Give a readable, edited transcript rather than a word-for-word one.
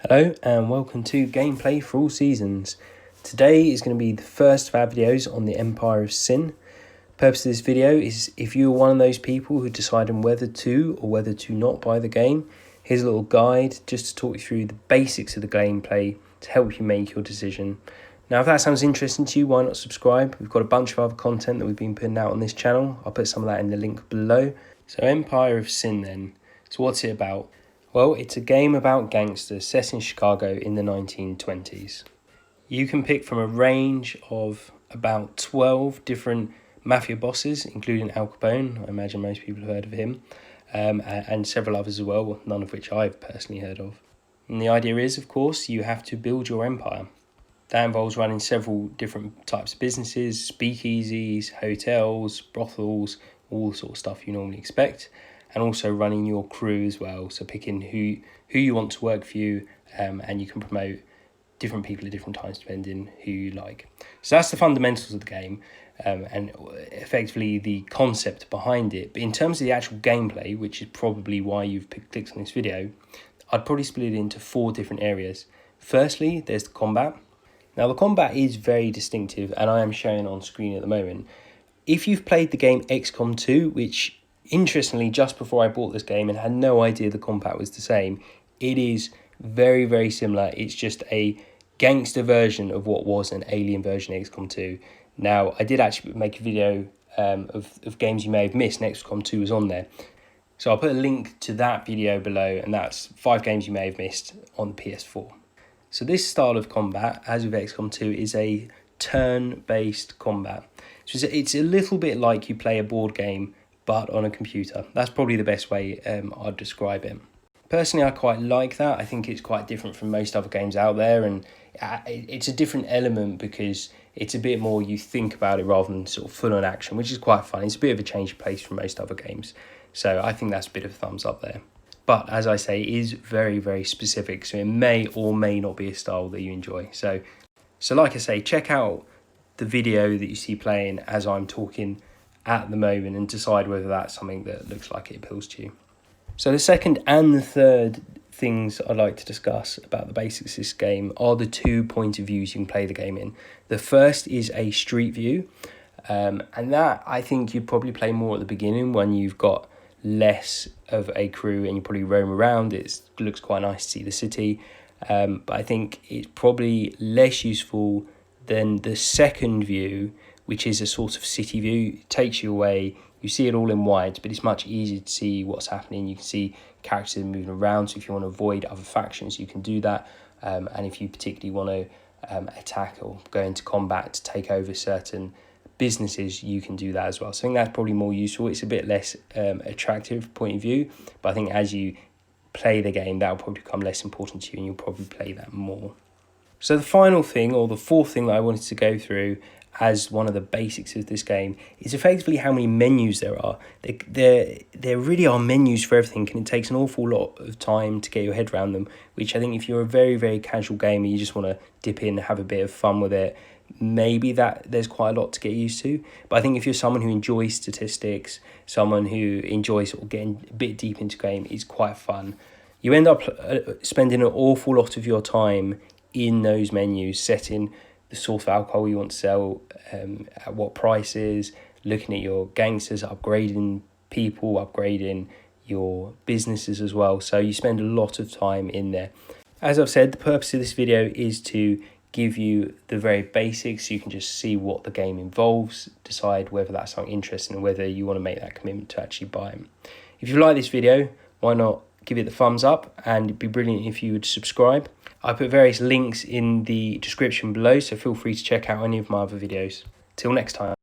Hello and welcome to Gameplay for All Seasons. Today is going to be the first of our videos on the Empire of Sin. The purpose of this video is if you're one of those people who decide on whether to or whether to not buy the game, here's a little guide just to talk you through the basics of the gameplay to help you make your decision. Now if that sounds interesting to you, why not subscribe? We've got a bunch of other content that we've been putting out on this channel. I'll put some of that in the link below. So Empire of Sin then. So what's it about? Well, it's a game about gangsters set in Chicago in the 1920s. You can pick from a range of about 12 different mafia bosses, including Al Capone. I imagine most people have heard of him, and several others as well, none of which I've personally heard of. And the idea is, of course, you have to build your empire. That involves running several different types of businesses, speakeasies, hotels, brothels, all the sort of stuff you normally expect. And also running your crew as well, so picking who you want to work for you, and you can promote different people at different times depending who you like. So that's the fundamentals of the game, and effectively the concept behind it. But in terms of the actual gameplay, which is probably why you've clicked on this video, I'd probably split it into 4 different areas. Firstly, there's the combat. Now the combat is very distinctive, and I am showing on screen at the moment. If you've played the game XCOM 2, which interestingly, just before I bought this game and had no idea the combat was the same, it is very, very similar. It's just a gangster version of what was an alien version of XCOM 2. Now, I did actually make a video of games you may have missed, and XCOM 2 was on there. So I'll put a link to that video below, and that's 5 games you may have missed on the PS4. So this style of combat, as with XCOM 2, is a turn-based combat. So it's a little bit like you play a board game, but on a computer. That's probably the best way I'd describe it. Personally, I quite like that. I think it's quite different from most other games out there, and it's a different element because it's a bit more you think about it rather than sort of full-on action, which is quite fun. It's a bit of a change of pace from most other games. So I think that's a bit of a thumbs up there. But as I say, it is very, very specific, so it may or may not be a style that you enjoy. So like I say, check out the video that you see playing as I'm talking at the moment and decide whether that's something that looks like it appeals to you. So the second and the third things I'd like to discuss about the basics of this game are the 2 point of views you can play the game in. The first is a street view, and that I think you'd probably play more at the beginning when you've got less of a crew and you probably roam around. It looks quite nice to see the city, but I think it's probably less useful than the second view, which is a sort of city view. It takes you away, you see it all in white, but it's much easier to see what's happening. You can see characters moving around, so if you want to avoid other factions, you can do that. And if you particularly want to attack or go into combat to take over certain businesses, you can do that as well. So I think that's probably more useful. It's a bit less attractive point of view, but I think as you play the game, that will probably become less important to you and you'll probably play that more. So the final thing, or the fourth thing that I wanted to go through as one of the basics of this game, is effectively how many menus there are. There really are menus for everything, and it takes an awful lot of time to get your head around them, which I think if you're a very, very casual gamer, you just want to dip in and have a bit of fun with it, maybe that there's quite a lot to get used to. But I think if you're someone who enjoys statistics, someone who enjoys sort of getting a bit deep into game, it's quite fun. You end up spending an awful lot of your time in those menus, setting the sort of alcohol you want to sell, at what prices, looking at your gangsters, upgrading people, upgrading your businesses as well. So you spend a lot of time in there. As I've said, the purpose of this video is to give you the very basics so you can just see what the game involves, decide whether that's something interesting and whether you want to make that commitment to actually buy them. If you like this video, why not give it the thumbs up, and it'd be brilliant if you would subscribe. I put various links in the description below, so feel free to check out any of my other videos. Till next time.